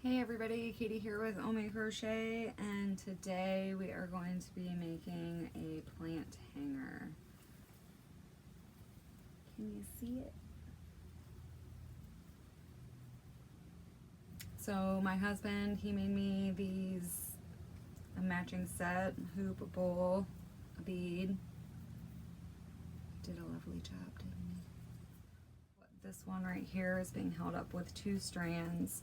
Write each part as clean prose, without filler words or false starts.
Hey everybody, Katie here with Boho Crochet, and today we are going to be making a plant hanger. Can you see it? So my husband, he made me a matching set, hoop, a bowl, a bead. Did a lovely job, didn't he? This one right here is being held up with 2 strands.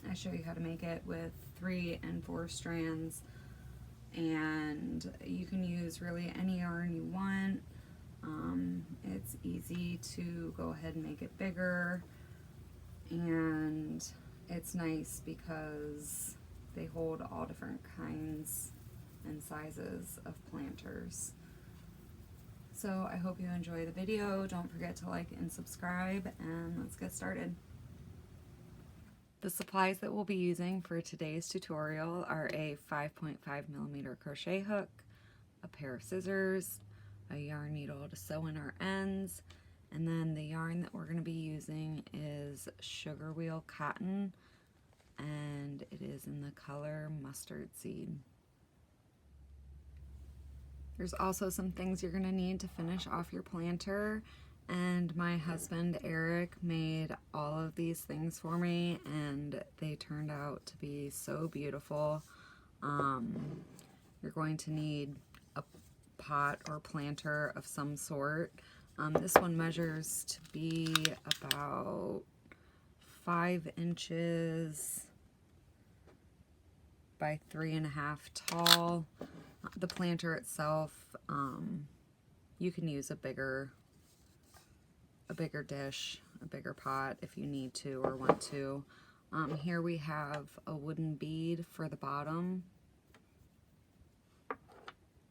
I show you how to make it with 3 and 4 strands, and you can use really any yarn you want. It's easy to go ahead and make it bigger, and it's nice because they hold all different kinds and sizes of planters. So I hope you enjoy the video. Don't forget to like and subscribe, and let's get started. The supplies that we'll be using for today's tutorial are a 5.5mm crochet hook, a pair of scissors, a yarn needle to sew in our ends, and then the yarn that we're going to be using is sugar wheel cotton, and it is in the color mustard seed. There's also some things you're going to need to finish off your planter, and my husband Eric made all of these things for me, and they turned out to be so beautiful. You're going to need a pot or planter of some sort. This one measures to be about 5 inches by 3.5 tall. The planter itself, you can use a bigger dish, a bigger pot if you need to or want to. Here we have a wooden bead for the bottom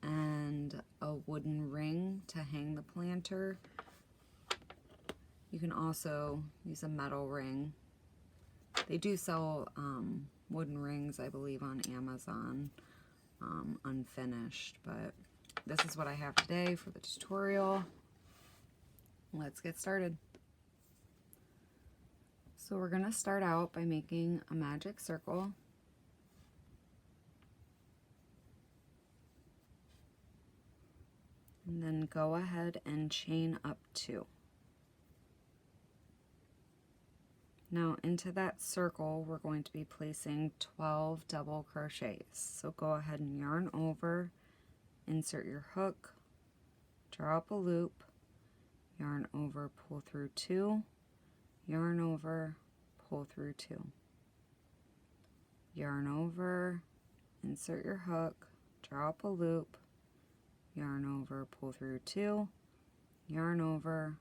and a wooden ring to hang the planter. You can also use a metal ring. They do sell wooden rings, I believe, on Amazon, unfinished, but this is what I have today for the tutorial. Let's get started. So we're going to start out by making a magic circle. And then go ahead and chain up 2. Now into that circle we're going to be placing 12 double crochets. So go ahead and yarn over, insert your hook, draw up a loop, yarn over, pull through 2, yarn over, pull through 2, yarn over, insert your hook, draw up a loop, yarn over, pull through 2, yarn over,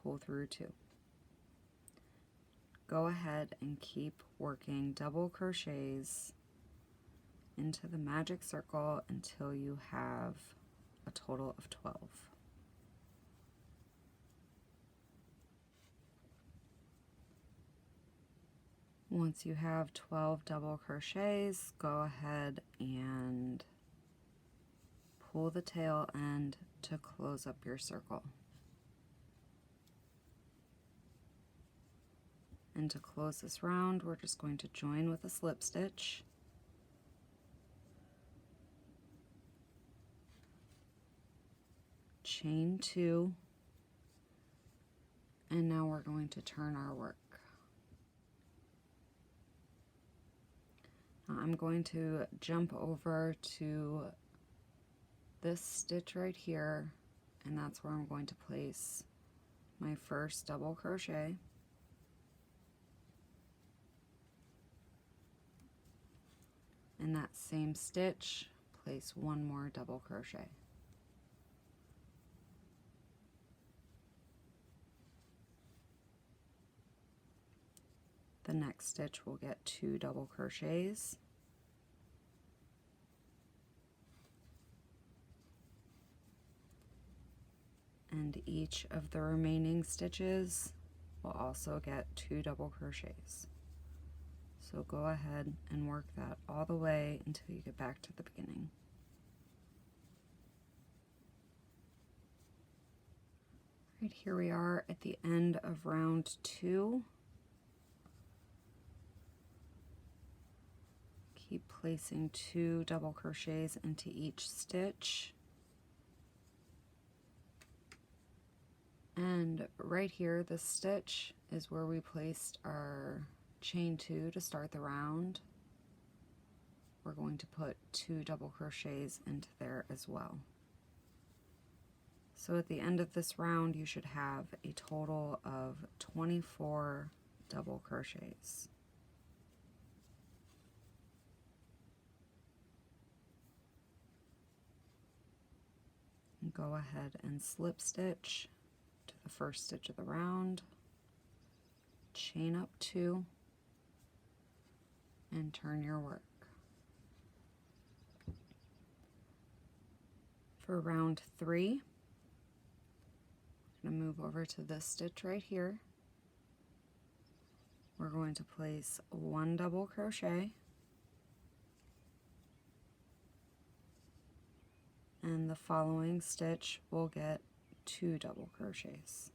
pull through 2. Go ahead and keep working double crochets into the magic circle until you have a total of 12. Once you have 12 double crochets, go ahead and pull the tail end to close up your circle. And to close this round, we're just going to join with a slip stitch. Chain 2, and now we're going to turn our work. I'm going to jump over to this stitch right here, and that's where I'm going to place my first double crochet. In that same stitch, place 1 more double crochet. The next stitch will get 2 double crochets. And each of the remaining stitches will also get 2 double crochets. So go ahead and work that all the way until you get back to the beginning. Right, here we are at the end of round 2. Keep placing 2 double crochets into each stitch. And right here, this stitch is where we placed our chain 2 to start the round. We're going to put 2 double crochets into there as well. So at the end of this round, you should have a total of 24 double crochets. And go ahead and slip stitch to the first stitch of the round, chain up 2, and turn your work. For round 3, I'm going to move over to this stitch right here. We're going to place 1 double crochet, and the following stitch will get 2 double crochets.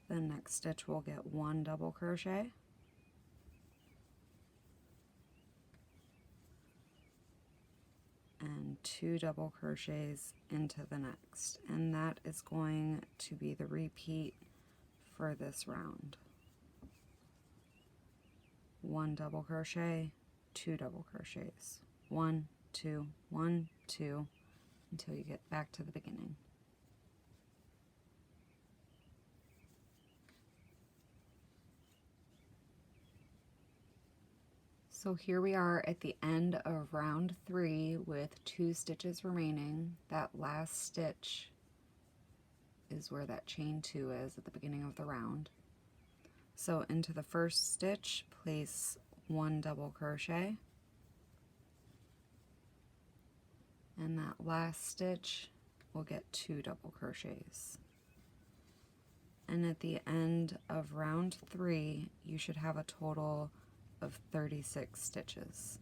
The next stitch will get 1 double crochet, and 2 double crochets into the next, and that is going to be the repeat for this round. 1 double crochet, 2 double crochets, 1, 2, 1, 2, until you get back to the beginning. So here we are at the end of round 3 with 2 stitches remaining. That last stitch is where that chain 2 is at the beginning of the round. So into the first stitch, place 1 double crochet, and that last stitch will get 2 double crochets. And at the end of round 3, you should have a total of 36 stitches.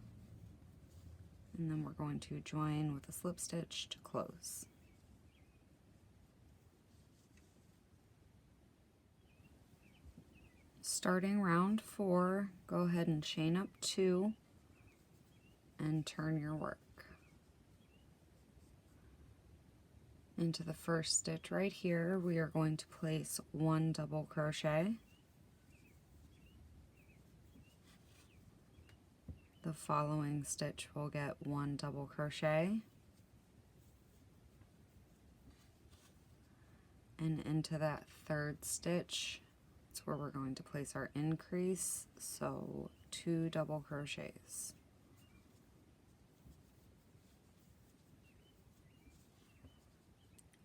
And then we're going to join with a slip stitch to close. Starting round 4, go ahead and chain up 2 and turn your work. Into the first stitch right here, we are going to place 1 double crochet. The following stitch will get 1 double crochet, and into that third stitch, that's where we're going to place our increase, so 2 double crochets.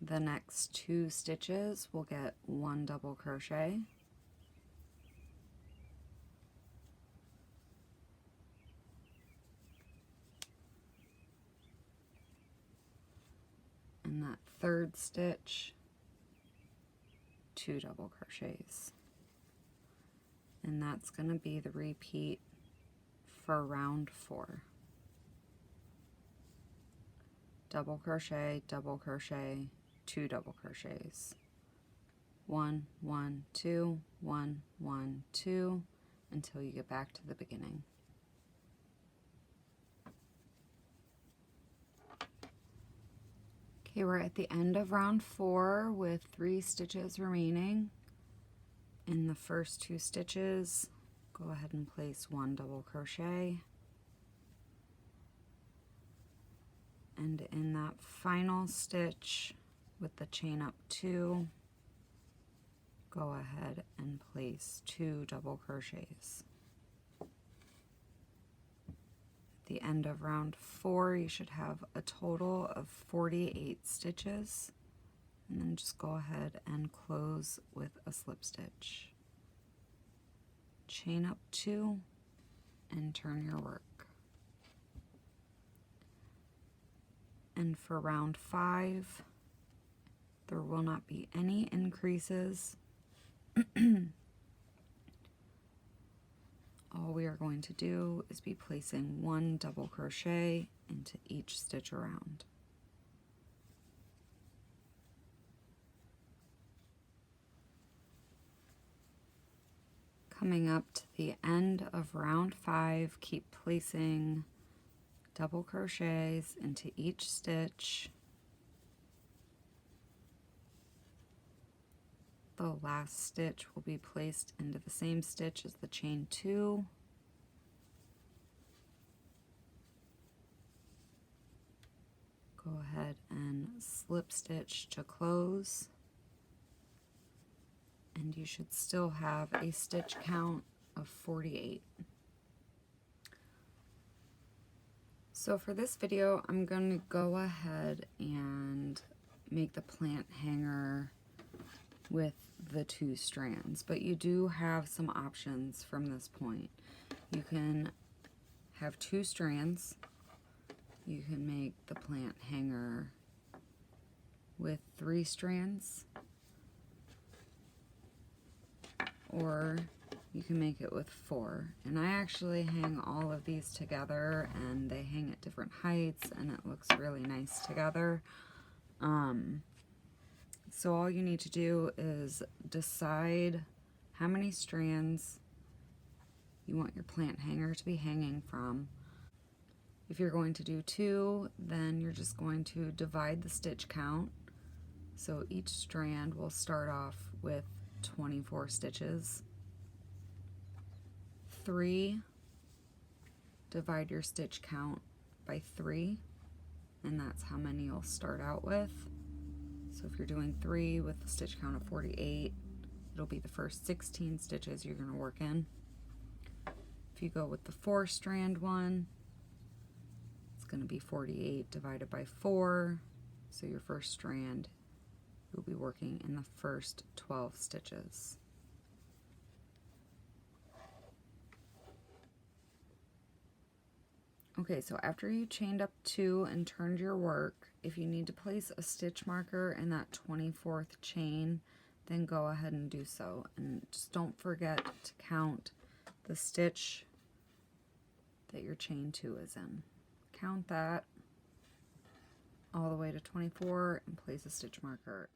The next 2 stitches will get 1 double crochet, and that third stitch, 2 double crochets. And that's going to be the repeat for round 4. Double crochet, 2 double crochets. 1, 1, 2, 1, 1, 2, until you get back to the beginning. Okay, we're at the end of round 4 with 3 stitches remaining. In the first 2 stitches, go ahead and place 1 double crochet. And in that final stitch with the chain up 2, go ahead and place 2 double crochets. The end of round 4, you should have a total of 48 stitches, and then just go ahead and close with a slip stitch. Chain up 2 and turn your work. And for round 5, there will not be any increases. All we are going to do is be placing 1 double crochet into each stitch around. Coming up to the end of round 5, keep placing double crochets into each stitch. The last stitch will be placed into the same stitch as the chain 2. Go ahead and slip stitch to close, and you should still have a stitch count of 48. So for this video, I'm going to go ahead and make the plant hanger with the 2 strands, but you do have some options from this point. You can have 2 strands. You can make the plant hanger with 3 strands, or you can make it with 4. And I actually hang all of these together, and they hang at different heights, and it looks really nice together. So all you need to do is decide how many strands you want your plant hanger to be hanging from. If you're going to do 2, then you're just going to divide the stitch count. So each strand will start off with 24 stitches. 3, divide your stitch count by 3, and that's how many you'll start out with. So if you're doing 3 with a stitch count of 48, it'll be the first 16 stitches you're going to work in. If you go with the 4 strand one, it's going to be 48 divided by 4. So your first strand, you'll be working in the first 12 stitches. Okay, so after you chained up 2 and turned your work, if you need to place a stitch marker in that 24th chain, then go ahead and do so. And just don't forget to count the stitch that your chain 2 is in. Count that all the way to 24 and place a stitch marker.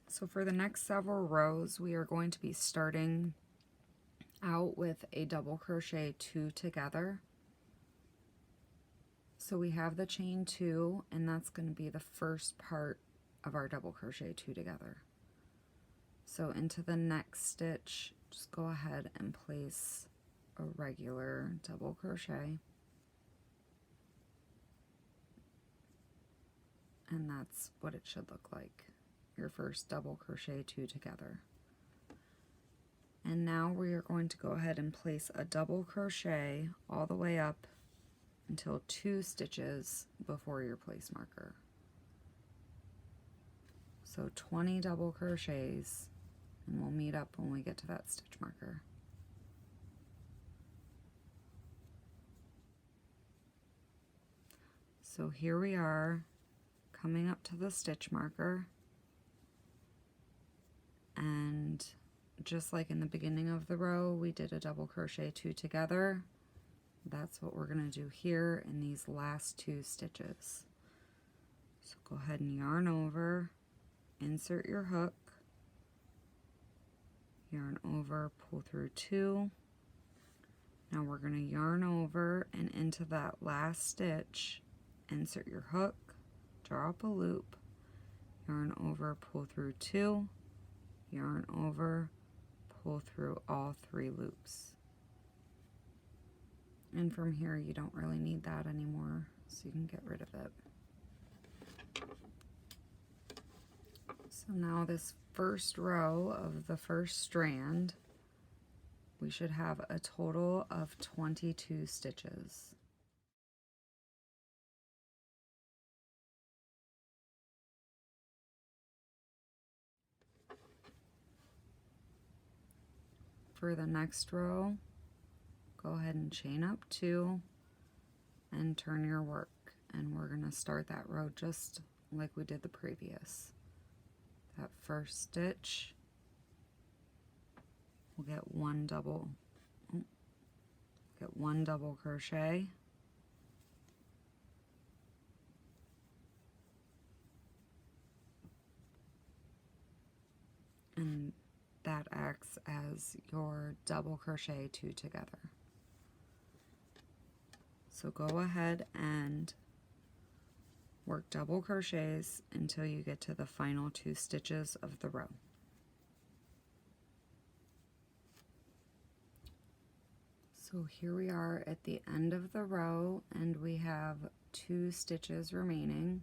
So for the next several rows, we are going to be starting out with a double crochet 2 together. So we have the chain 2, and that's going to be the first part of our double crochet 2 together. So into the next stitch, just go ahead and place a regular double crochet. And that's what it should look like. Your first double crochet 2 together. And now we are going to go ahead and place a double crochet all the way up until 2 stitches before your place marker. So 20 double crochets, and we'll meet up when we get to that stitch marker. So here we are coming up to the stitch marker. And just like in the beginning of the row, we did a double crochet 2 together. That's what we're going to do here in these last 2 stitches. So go ahead and yarn over, insert your hook, yarn over, pull through 2. Now we're going to yarn over and into that last stitch, insert your hook, draw up a loop, yarn over, pull through 2, yarn over, pull through all 3 loops. And from here you don't really need that anymore, so you can get rid of it. So now this first row of the first strand, we should have a total of 22 stitches. For the next row, go ahead and chain up 2 and turn your work. And we're going to start that row just like we did the previous. That first stitch, we'll get one double crochet, that acts as your double crochet 2 together. So go ahead and work double crochets until you get to the final 2 stitches of the row. So here we are at the end of the row, and we have 2 stitches remaining.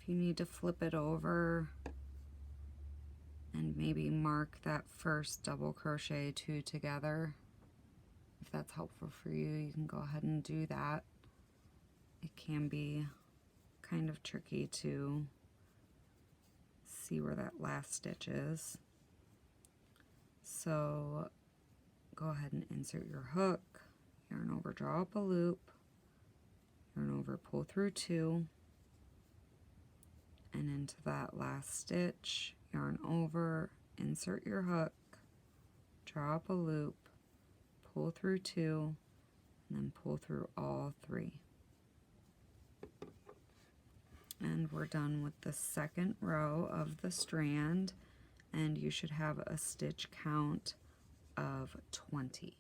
If you need to flip it over and maybe mark that first double crochet 2 together, if that's helpful for you, you can go ahead and do that. It can be kind of tricky to see where that last stitch is. So go ahead and insert your hook, yarn over, draw up a loop, yarn over, pull through 2, and into that last stitch, yarn over, insert your hook, draw up a loop, pull through 2, and then pull through all 3. And we're done with the second row of the strand, and you should have a stitch count of 20.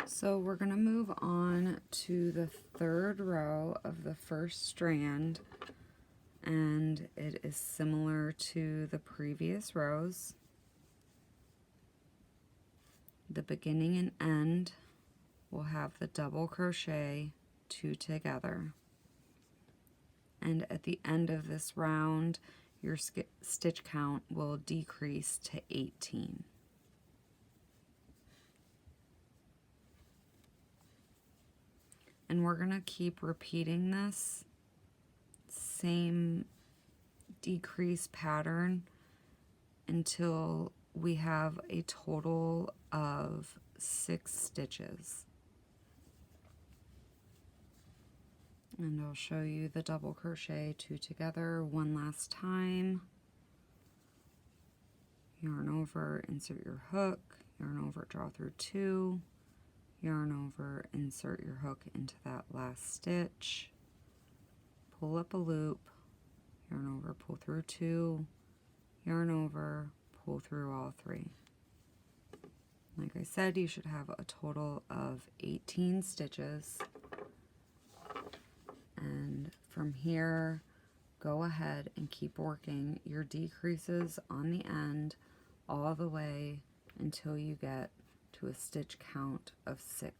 So we're going to move on to the third row of the first strand, and it is similar to the previous rows. The beginning and end will have the double crochet 2 together. And at the end of this round, your stitch count will decrease to 18. And we're going to keep repeating this same decrease pattern until we have a total of 6 stitches. And I'll show you the double crochet 2 together one last time. Yarn over, insert your hook, yarn over, draw through 2, yarn over, insert your hook into that last stitch, pull up a loop, yarn over, pull through 2, yarn over, pull through all 3. Like I said, you should have a total of 18 stitches. And from here, go ahead and keep working your decreases on the end all the way until you get to a stitch count of 6.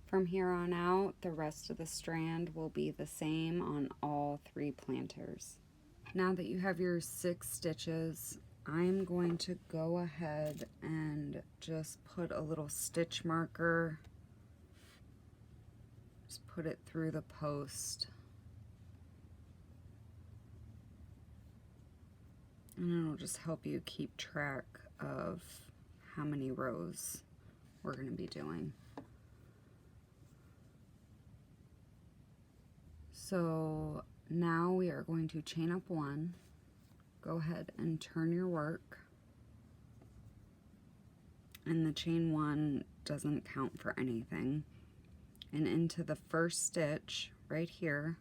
From here on out, the rest of the strand will be the same on all 3 planters. Now that you have your 6 stitches, I'm going to go ahead and just put a little stitch marker, just put it through the post. And it'll just help you keep track of how many rows we're going to be doing. So now we are going to chain up 1. Go ahead and turn your work. And the chain 1 doesn't count for anything. And into the first stitch right here,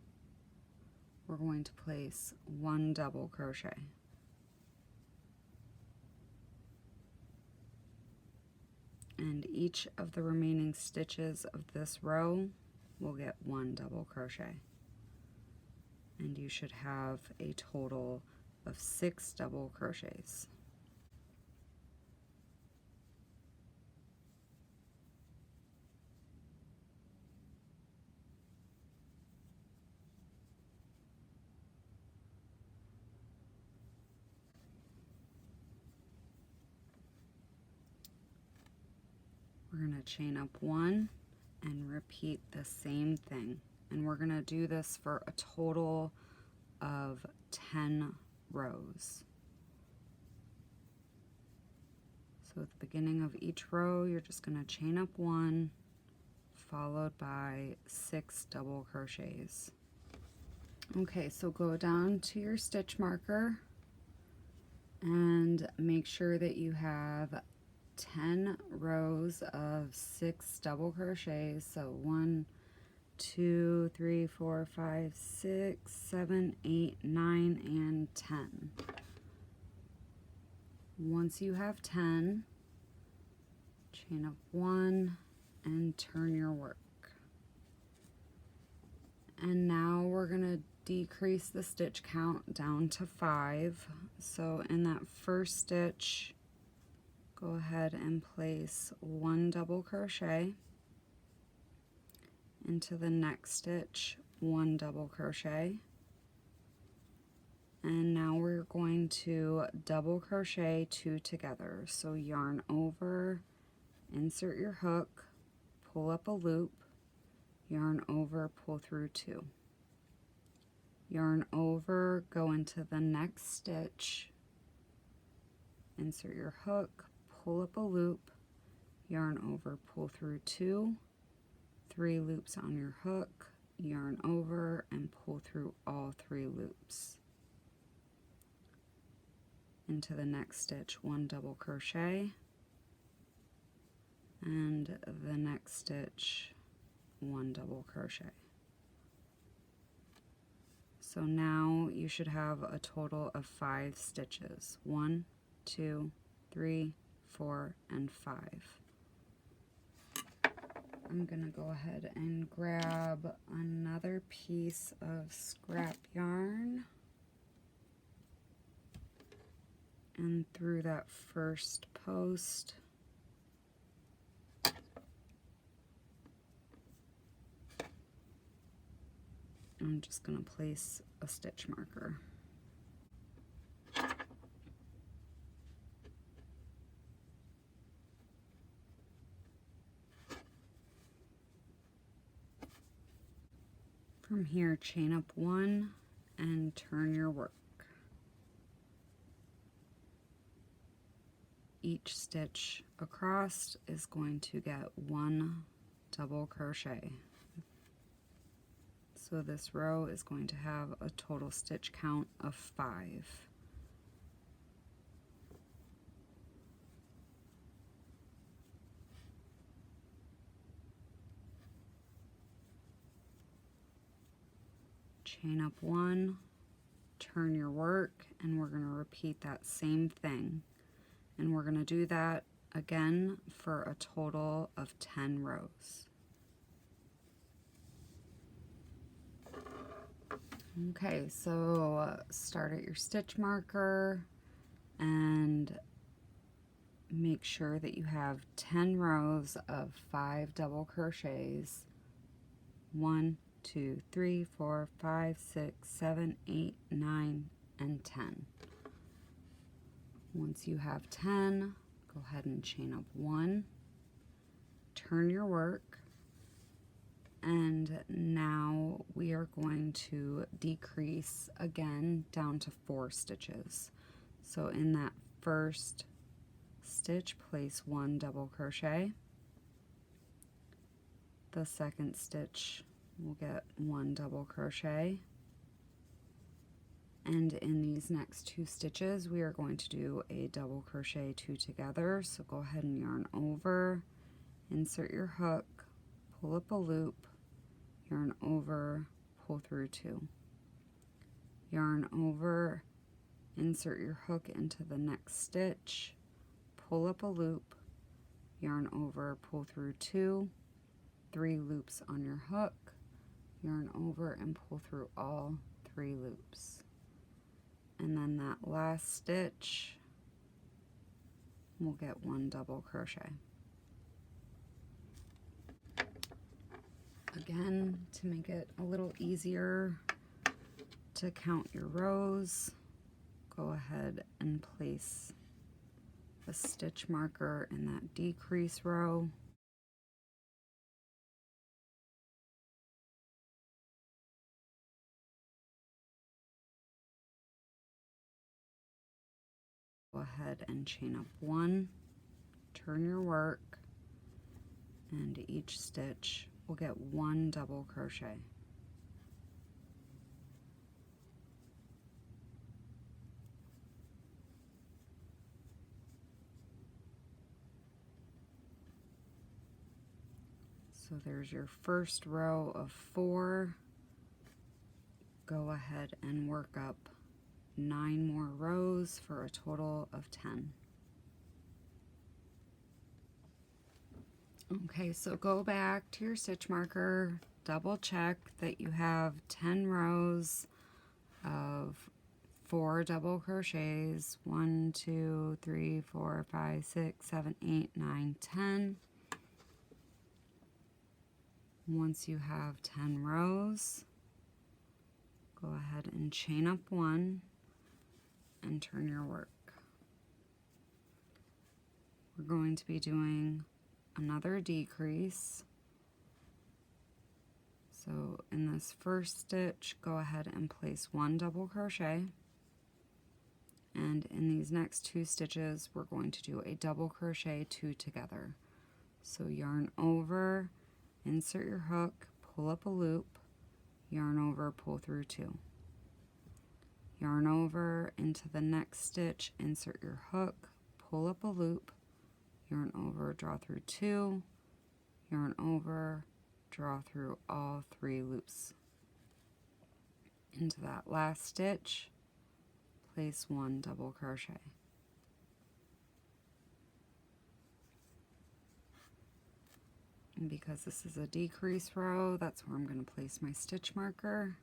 we're going to place 1 double crochet. And each of the remaining stitches of this row will get 1 double crochet. And you should have a total of 6 double crochets. We're going to chain up 1 and repeat the same thing. And we're going to do this for a total of 10 rows. So at the beginning of each row, you're just going to chain up 1, followed by 6 double crochets. Okay, so go down to your stitch marker and make sure that you have 10 rows of 6 double crochets. So 1, 2, 3, 4, 5, 6, 7, 8, 9, and 10. Once you have 10, chain up 1 and turn your work. And now we're going to decrease the stitch count down to 5. So in that first stitch, go ahead and place 1 double crochet. Into the next stitch, 1 double crochet. And now we're going to double crochet 2 together. So yarn over, insert your hook, pull up a loop, yarn over, pull through 2. Yarn over, go into the next stitch, insert your hook, pull up a loop, yarn over, pull through 2, 3 loops on your hook, yarn over, and pull through all 3 loops. Into the next stitch, 1 double crochet, and the next stitch, 1 double crochet. So now you should have a total of 5 stitches. 1, 2, 3, 4, and 5. I'm gonna go ahead and grab another piece of scrap yarn, and through that first post, I'm just gonna place a stitch marker. From here, chain up 1 and turn your work. Each stitch across is going to get 1 double crochet. So this row is going to have a total stitch count of 5. Chain up 1, turn your work, and we're going to repeat that same thing. And we're going to do that again for a total of 10 rows. Okay, so start at your stitch marker and make sure that you have 10 rows of 5 double crochets. 1, 2, 3, 4, 5, 6, 7, 8, 9, and 10. Once you have 10, go ahead and chain up 1, turn your work, and now we are going to decrease again down to 4 stitches. So in that first stitch, place 1 double crochet. The second stitch, we'll get 1 double crochet. And in these next 2 stitches, we are going to do a double crochet 2 together. So go ahead and yarn over, insert your hook, pull up a loop, yarn over, pull through 2. Yarn over, insert your hook into the next stitch, pull up a loop, yarn over, pull through 2, 3 loops on your hook, yarn over, and pull through all 3 loops. And then that last stitch, we'll get 1 double crochet. Again, to make it a little easier to count your rows, go ahead and place a stitch marker in that decrease row. Go ahead and chain up 1, turn your work, and each stitch will get 1 double crochet. So there's your first row of 4. Go ahead and work up 9 more rows for a total of 10. Okay, so go back to your stitch marker, double check that you have 10 rows of 4 double crochets. 1, 2, 3, 4, 5, 6, 7, 8, 9, 10. Once you have 10 rows, go ahead and chain up 1 and turn your work. We're going to be doing another decrease. So in this first stitch, go ahead and place 1 double crochet. And in these next 2 stitches, we're going to do a double crochet 2 together. So yarn over, insert your hook, pull up a loop, yarn over, pull through 2. Yarn over into the next stitch, insert your hook, pull up a loop, yarn over, draw through 2, yarn over, draw through all 3 loops. Into that last stitch, place 1 double crochet. And because this is a decrease row, that's where I'm going to place my stitch marker.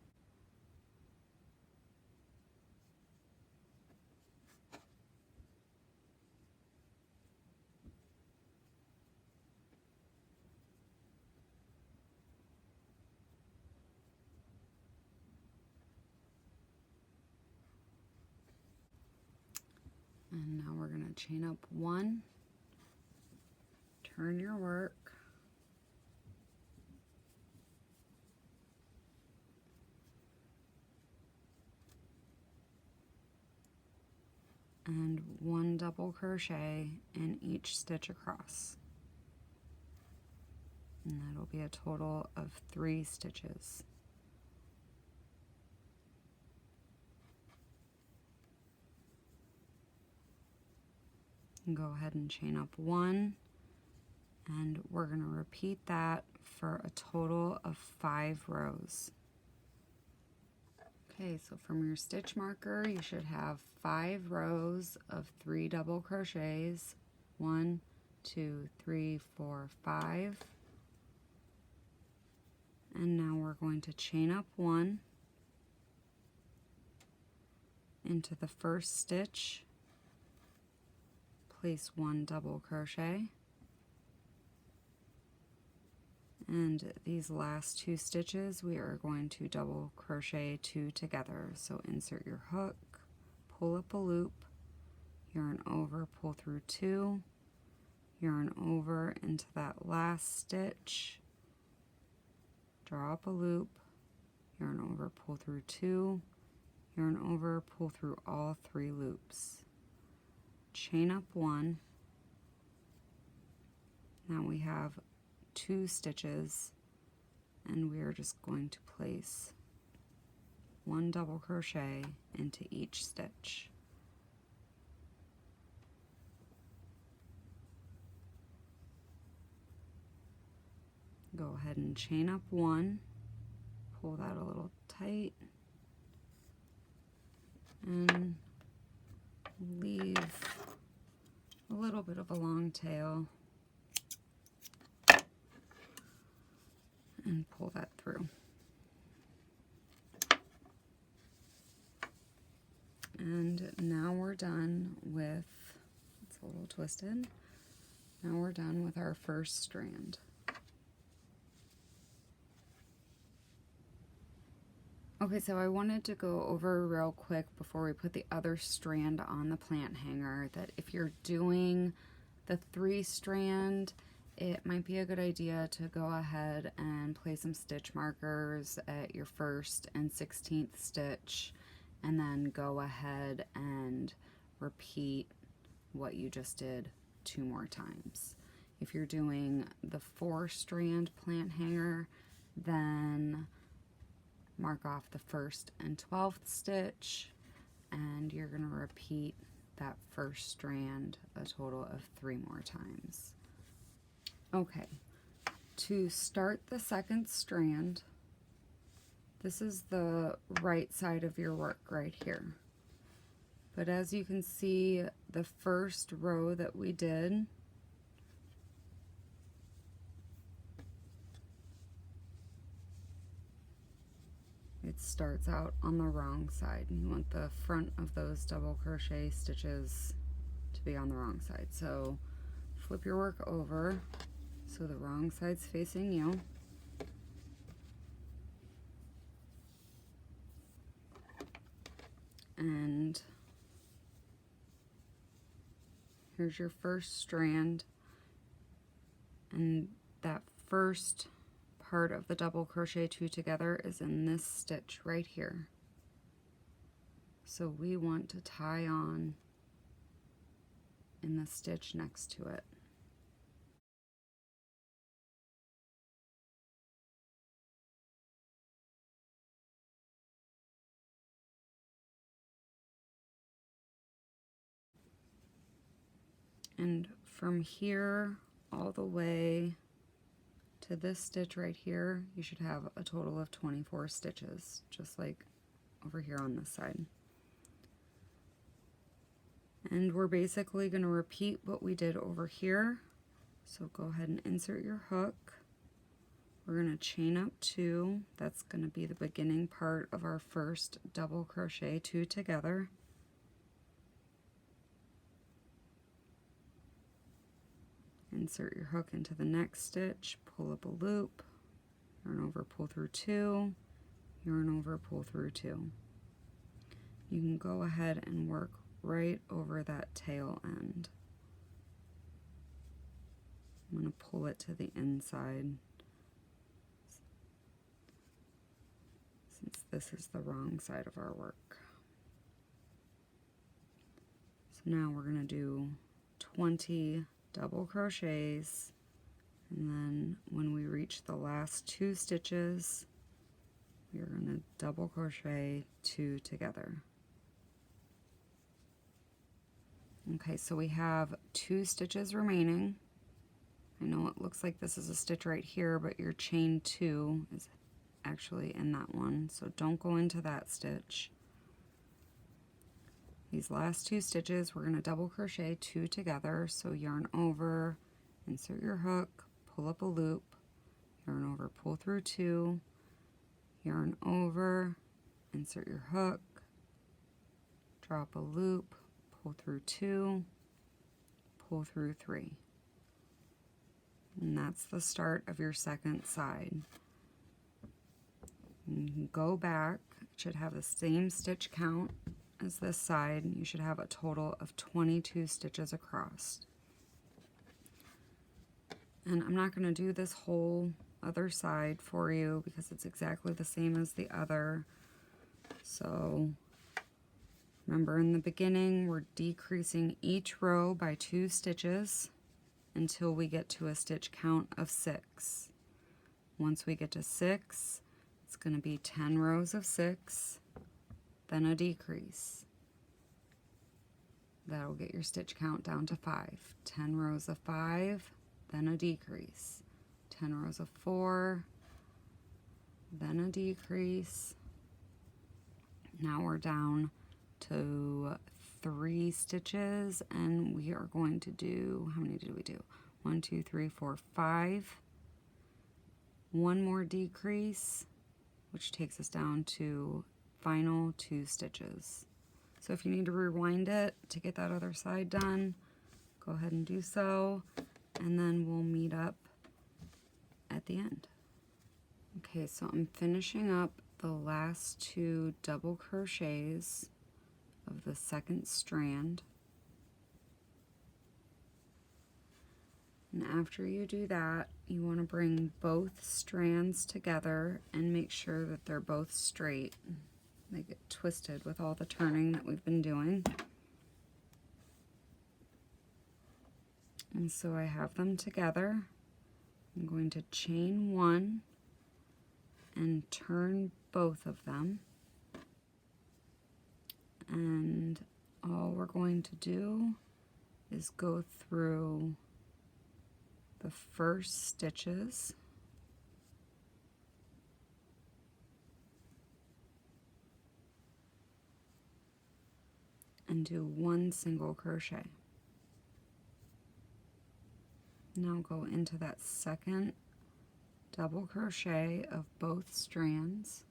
And now we're going to chain up 1, turn your work, and 1 double crochet in each stitch across. And that'll be a total of 3 stitches. And go ahead and chain up 1, and we're going to repeat that for a total of 5 rows. Okay, so from your stitch marker, you should have 5 rows of 3 double crochets. 1, 2, 3, 4, 5. And now we're going to chain up 1 into the first stitch, place 1 double crochet, and these last 2 stitches we are going to double crochet 2 together. So insert your hook, pull up a loop, yarn over, pull through 2, yarn over into that last stitch, draw up a loop, yarn over, pull through 2, yarn over, pull through all 3 loops. Chain up 1. Now we have 2 stitches, and we are just going to place 1 double crochet into each stitch. Go ahead and chain up 1, pull that a little tight, and leave a little bit of a long tail and pull that through. And now we're done with, it's a little twisted, now we're done with our first strand. Okay, so I wanted to go over real quick before we put the other strand on the plant hanger that if you're doing the 3 strand, it might be a good idea to go ahead and place some stitch markers at your 1st and 16th stitch, and then go ahead and repeat what you just did 2 more times. If you're doing the 4 strand plant hanger, then mark off the 1st and 12th stitch, and you're going to repeat that first strand a total of 3 more times. Okay, to start the second strand, this is the right side of your work right here. But as you can see, the first row that we did, it starts out on the wrong side. You want the front of those double crochet stitches to be on the wrong side. So flip your work over so the wrong side's facing you. And here's your first strand, and that first part of the double crochet 2 together is in this stitch right here. So we want to tie on in the stitch next to it. And from here all the way to this stitch right here, you should have a total of 24 stitches, just like over here on this side. And we're basically going to repeat what we did over here. So go ahead and insert your hook. We're going to chain up 2. That's going to be the beginning part of our first double crochet 2 together. Insert your hook into the next stitch, pull up a loop, yarn over, pull through 2, yarn over, pull through 2. You can go ahead and work right over that tail end. I'm going to pull it to the inside since this is the wrong side of our work. So now we're going to do 20 double crochets, and then when we reach the last 2 stitches, we're going to double crochet 2 together. Okay, so we have 2 stitches remaining. I know it looks like this is a stitch right here, but your chain 2 is actually in that one, so don't go into that stitch. These last 2 stitches, we're going to double crochet 2 together, so yarn over, insert your hook, pull up a loop, yarn over, pull through 2, yarn over, insert your hook, drop a loop, pull through 2, pull through 3. And that's the start of your second side. You can go back, it should have the same stitch count as this side. You should have a total of 22 stitches across. And I'm not going to do this whole other side for you because it's exactly the same as the other. So remember, in the beginning we're decreasing each row by 2 stitches until we get to a stitch count of 6. Once we get to 6, it's going to be 10 rows of 6, then a decrease. That'll get your stitch count down to 5. 10 rows of 5, then a decrease. 10 rows of 4, then a decrease. Now we're down to 3 stitches, and we are going to do, how many did we do? 1, 2, 3, 4, 5. One more decrease, which takes us down to final 2 stitches. So if you need to rewind it to get that other side done, go ahead and do so, and then we'll meet up at the end. Okay, so I'm finishing up the last 2 double crochets of the second strand. And after you do that, you want to bring both strands together and make sure that they're both straight. They get twisted with all the turning that we've been doing. And so I have them together. I'm going to chain 1 and turn both of them. And all we're going to do is go through the first stitches and do 1 single crochet. Now go into that second double crochet of both strands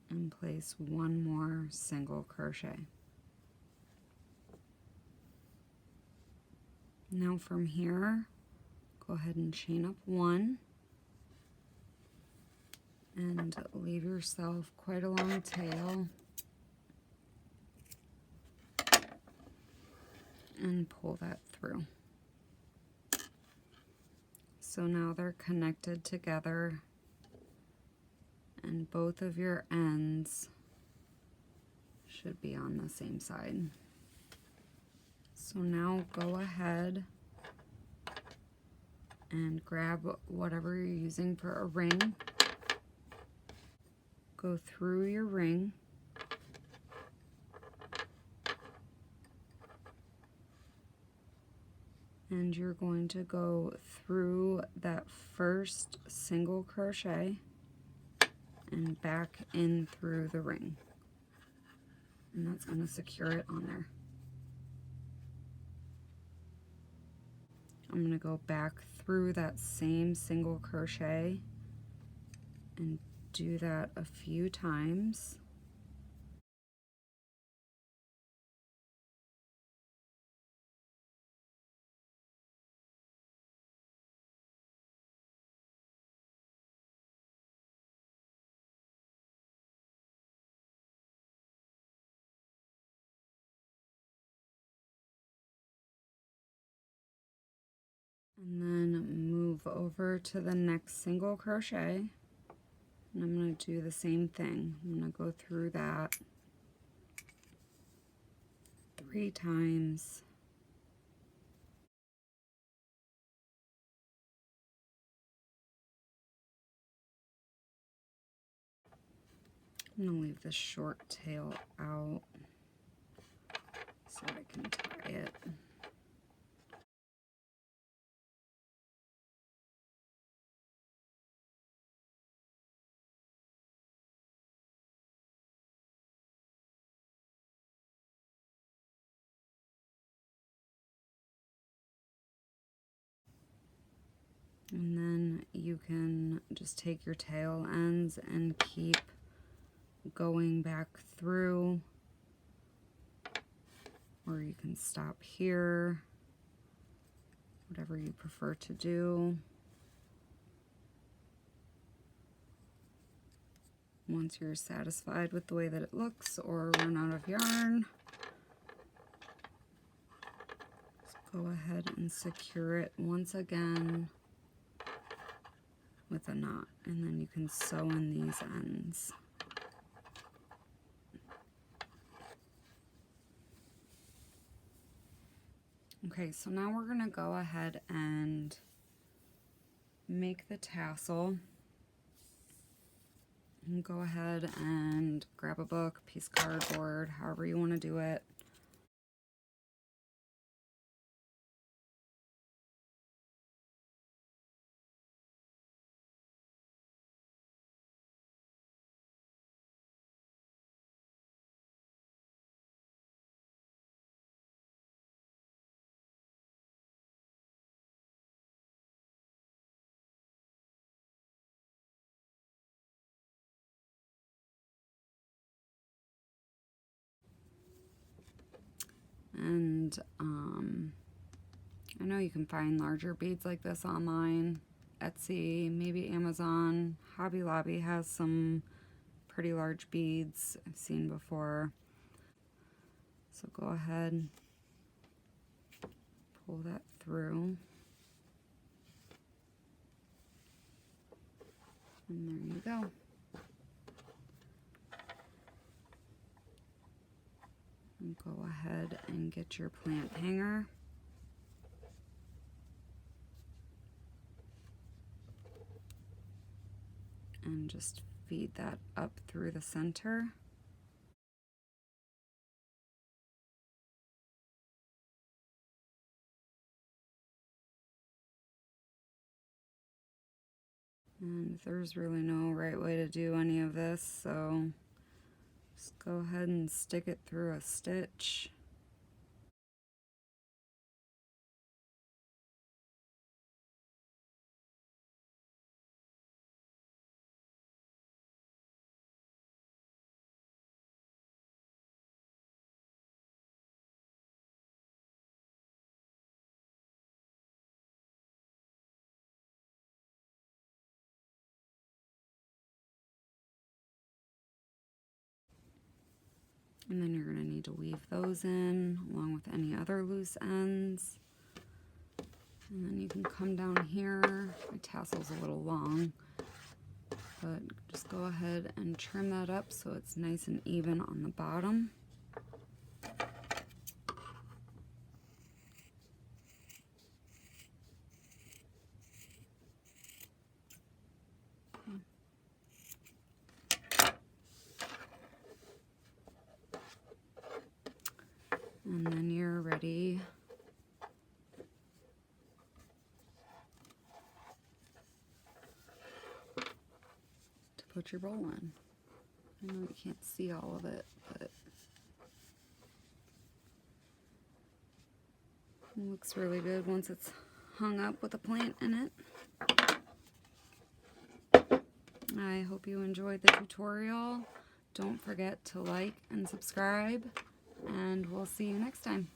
and place 1 more single crochet. Now from here, go ahead and chain up 1 and leave yourself quite a long tail and pull that through. So now they're connected together and both of your ends should be on the same side. So now go ahead and grab whatever you're using for a ring. Go through your ring and you're going to go through that first single crochet and back in through the ring, and that's going to secure it on there. I'm going to go back through that same single crochet and do that a few times. And then move over to the next single crochet, and I'm going to do the same thing. I'm going to go through that 3 times. I'm going to leave the short tail out so I can tie it. And then you can just take your tail ends and keep going back through, or you can stop here, whatever you prefer to do. Once you're satisfied with the way that it looks or run out of yarn, just go ahead and secure it once again with a knot, and then you can sew in these ends. Okay, so now we're going to go ahead and make the tassel. And go ahead and grab a book, piece of cardboard, however you want to do it. And I know you can find larger beads like this online, Etsy, maybe Amazon. Hobby Lobby has some pretty large beads I've seen before. So go ahead, pull that through. And there you go. And go ahead and get your plant hanger. And just feed that up through the center. And there's really no right way to do any of this, so Just go ahead and stick it through a stitch. And then you're going to need to weave those in along with any other loose ends. And then you can come down here. My tassel's a little long, but just go ahead and trim that up so it's nice and even on the bottom. And then you're ready to put your bowl in. I know you can't see all of it, but it looks really good once it's hung up with a plant in it. I hope you enjoyed the tutorial. Don't forget to like and subscribe, and we'll see you next time.